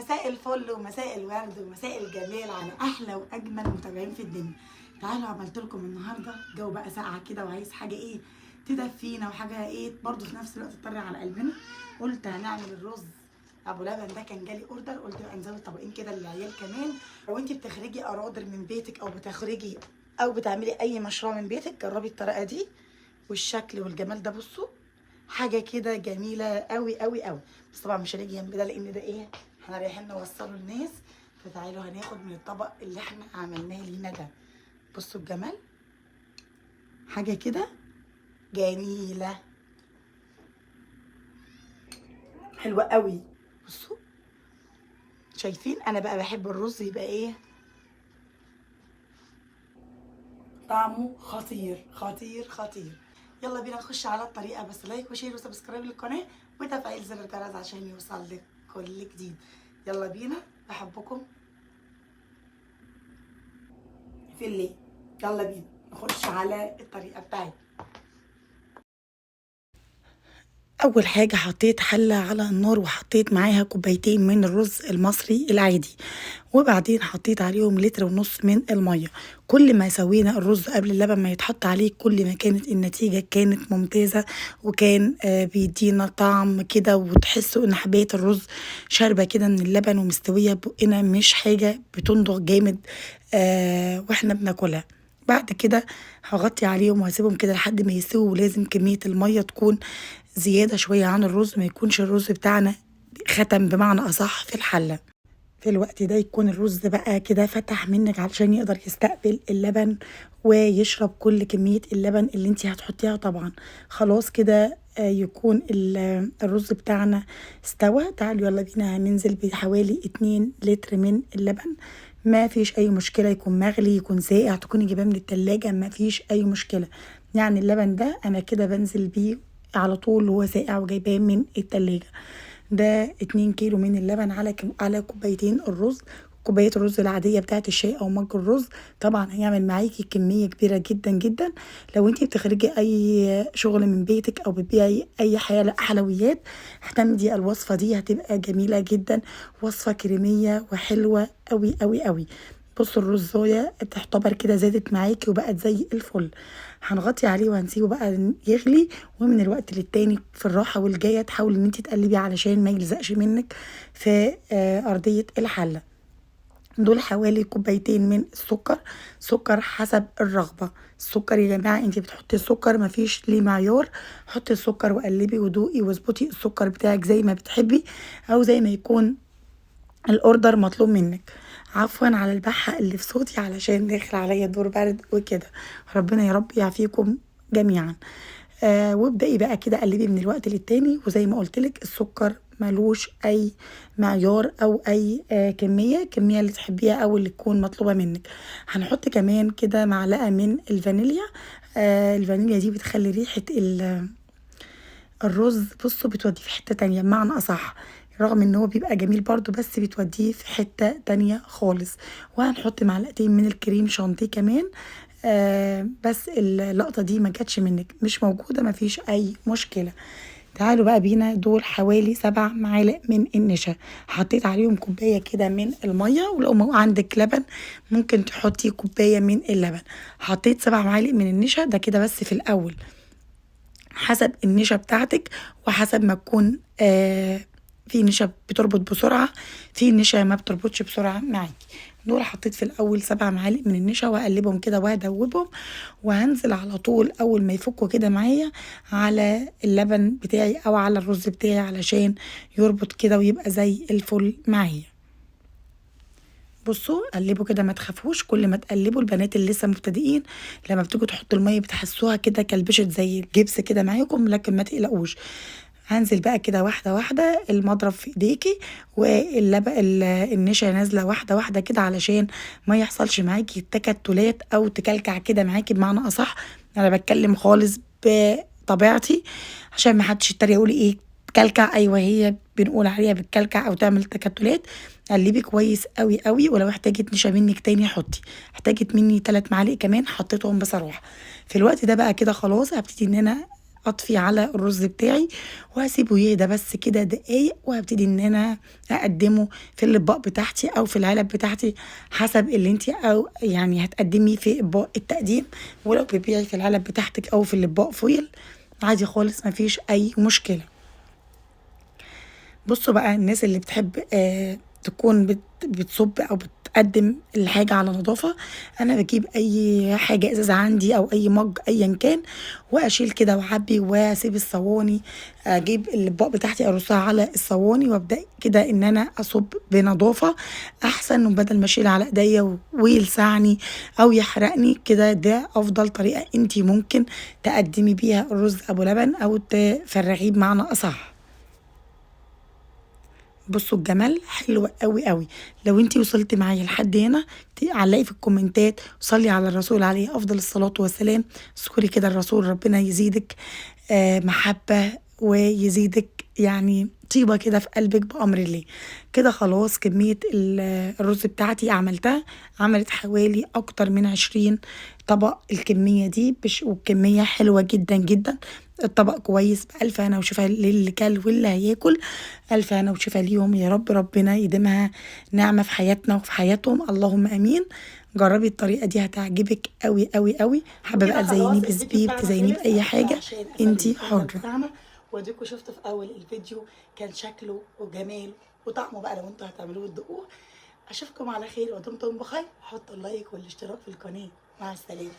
مساء الفل ومساء الورد ومساء الجمال على احلى واجمل متابعين في الدنيا. تعالوا عملت لكم النهارده جو بقى ساقعه كده وعايز حاجه ايه تدفينا وحاجه ايه برضو في نفس الوقت تطري على قلبنا. قلت هنعمل الرز ابو لبن ده، كان جالي اوردر قلت بقى نزود طبقين كده للعيال كمان. لو انت بتخرجي قرادر من بيتك او بتخرجي او بتعملي اي مشروع من بيتك جربي الطريقه دي، والشكل والجمال ده بصوا حاجه كده جميله قوي قوي قوي. بس طبعا مش هنيجي جنب ده لان ده ايه، احنا رايحين نوصله للناس. فتعالوا هناخد من الطبق اللي احنا عملناه لينا ده. بصوا الجمال، حاجه كده جميله حلوه قوي. بصوا شايفين، انا بقى بحب الرز يبقى ايه، طعمه خطير خطير خطير. يلا بينا نخش على الطريقه، بس لايك وشير وسبسكرايب للقناه وتفعيل زر الجرس عشان يوصل لك كل جديد. يلا بينا، بحبكم في الليل. يلا بينا نخش على الطريقه بتاعتي. اول حاجه حطيت حله على النار وحطيت معاها كوبايتين من الرز المصري العادي، وبعدين حطيت عليهم لتر ونص من الميه. كل ما سوينا الرز قبل اللبن ما يتحط عليه كل ما كانت النتيجه كانت ممتازه، وكان بيدينا طعم كده وتحسوا ان حبايه الرز شاربه كده من اللبن ومستويه بقنا، مش حاجه بتندغ جامد واحنا بناكلها. بعد كده هغطي عليهم وهسيبهم كده لحد ما يستووا، ولازم كميه الميه تكون زياده شويه عن الرز، ما يكونش الرز بتاعنا ختم بمعنى اصح في الحله. في الوقت ده يكون الرز بقى كده فتح منك علشان يقدر يستقبل اللبن ويشرب كل كمية اللبن اللي انتي هتحطيها. طبعا خلاص كده يكون الرز بتاعنا استوى. تعالوا يلا بينا هننزل بحوالي 2 لتر من اللبن. ما فيش اي مشكلة يكون مغلي يكون ساقع، تكوني جايباه من التلاجة، ما فيش اي مشكلة. يعني اللبن ده انا كده بنزل بيه على طول وهو ساقع وجايباه من التلاجة. ده 2 كيلو من اللبن على كوبايتين الرز. كوباية الرز العادية بتاعة الشاي أو مج الرز طبعا هيعمل معاكي كمية كبيرة جدا جدا. لو انتي بتخرجي أي شغل من بيتك أو بتبيعي أي حلويات، اعتمدي الوصفة دي هتبقى جميلة جدا، وصفة كريمية وحلوة قوي قوي قوي. بصوا الرزاية تعتبر كده زادت معاكي وبقت زي الفل. هنغطي عليه وهنسيبه بقى يغلي، ومن الوقت للتاني في الراحة والجاية تحاولي ان انت تقلبي علشان ما يلزقش منك في أرضية الحلة. دول حوالي كوبايتين من السكر، سكر حسب الرغبة. السكر يا جماعة انت بتحطي السكر مفيش ليه معيار، حطي السكر وقلبي ودوقي واظبطي السكر بتاعك زي ما بتحبي او زي ما يكون الاوردر مطلوب منك. عفوا على البحة اللي في صوتي علشان داخل عليا دور برد وكده، ربنا يا رب يعافيكم جميعا. وابدأي بقى كده قلبي من الوقت للتاني، وزي ما قلتلك السكر ملوش اي معيار او اي كمية اللي تحبيها او اللي تكون مطلوبة منك. هنحط كمان كده معلقة من الفانيليا. الفانيليا دي بتخلي ريحة الرز بصوا بتوديه في حتة تانية بمعنى أصح، رغم ان هو بيبقى جميل برضو بس بتوديه في حتة تانية خالص. وهنحط معلقتين من الكريم شانتيه كمان. بس اللقطة دي ما جاتش منك مش موجودة مفيش اي مشكلة. تعالوا بقى بينا، دول حوالي 7 معالق من النشا، حطيت عليهم كوباية كده من المية، ولو عندك لبن ممكن تحطي كوباية من اللبن. حطيت 7 معالق من النشا ده كده بس في الأول، حسب النشا بتاعتك وحسب ما تكون في نشا بتربط بسرعة، في نشا ما بتربطش بسرعة معاكي. دول حطيت في الأول 7 معالق من النشا وهقلبهم كده وهدوبهم، وهنزل على طول أول ما يفكوا كده معايا على اللبن بتاعي أو على الرز بتاعي علشان يربط كده ويبقى زي الفل معايا. بصوا قلبوا كده ما تخافوش، كل ما تقلبوا البنات اللي لسه مبتدئين لما بتيجوا تحطوا الميه بتحسوها كده كلبشت زي الجبس كده معاكم، لكن ما تقلقوش. هنزل بقى كده واحده واحده المضرب في ايديكي النشا نازله واحده واحده كده علشان ما يحصلش معاكي تكتلات او تكلكع كده معاكي بمعنى اصح. انا بتكلم خالص بطبيعتي عشان ما حدش يتريق يقول ايه كلكع، ايوه هي بنقول عليها بتكلكع او تعمل تكتلات. قلبي كويس قوي قوي، ولو احتاجت نشا منك تاني حطي، احتاجت مني 3 معالق كمان حطيتهم بصراحه. في الوقت ده بقى كده خلاص هبتدي ان انا اطفي على الرز بتاعي وهسيبه يهدى بس كده دقايق، وهبتدي ان انا اقدمه في الاطباق بتاعتي او في العلب بتاعتي حسب اللي انت او يعني هتقدمي في اطباق التقديم. ولو بتبيعي في العلب بتاعتك او في الاطباق فويل عادي خالص مفيش اي مشكله. بصوا بقى الناس اللي بتحب تكون بتصب او بتقدم الحاجة على نظافة، انا بجيب اي حاجة ازازة عندي او اي مج ايا كان واشيل كده واعبي واسيب الصواني، اجيب الاطباق بتاعتي ارصها على الصواني وابدا كده ان انا اصب بنظافة احسن من بدل ما اشيل على ايديا ويلسعني او يحرقني كده. ده افضل طريقة انتي ممكن تقدمي بيها الرز ابو لبن او تفرغيه بمعنى اصح. بصوا الجمال حلو قوي قوي. لو انتي وصلت معايا لحد هنا علقي في الكومنتات وصلي على الرسول عليه افضل الصلاة والسلام. اذكري كده الرسول ربنا يزيدك محبة ويزيدك يعني طيبة كده في قلبك بأمر الله. كده خلاص كمية الرز بتاعتي عملتها، عملت حوالي أكتر من 20 طبق. الكمية دي والكمية حلوة جدا جدا. الطبق كويس بألف هنا وشفا للي كل واللي هياكل. ألف هنا وشفا ليهم يا رب، ربنا يديمها نعمة في حياتنا وفي حياتهم اللهم آمين. جربي الطريقة دي هتعجبك قوي قوي قوي. حابة بقى تزينيه بزبيب تزينيه بأي حاجة انتي حرة. واديكوا شفتوا في اول الفيديو كان شكله وجماله وطعمه بقى لو انتوا هتعملوه وتدوقوه. اشوفكم على خير ودمتم بخير. حطوا اللايك والاشتراك في القناة. مع السلامة.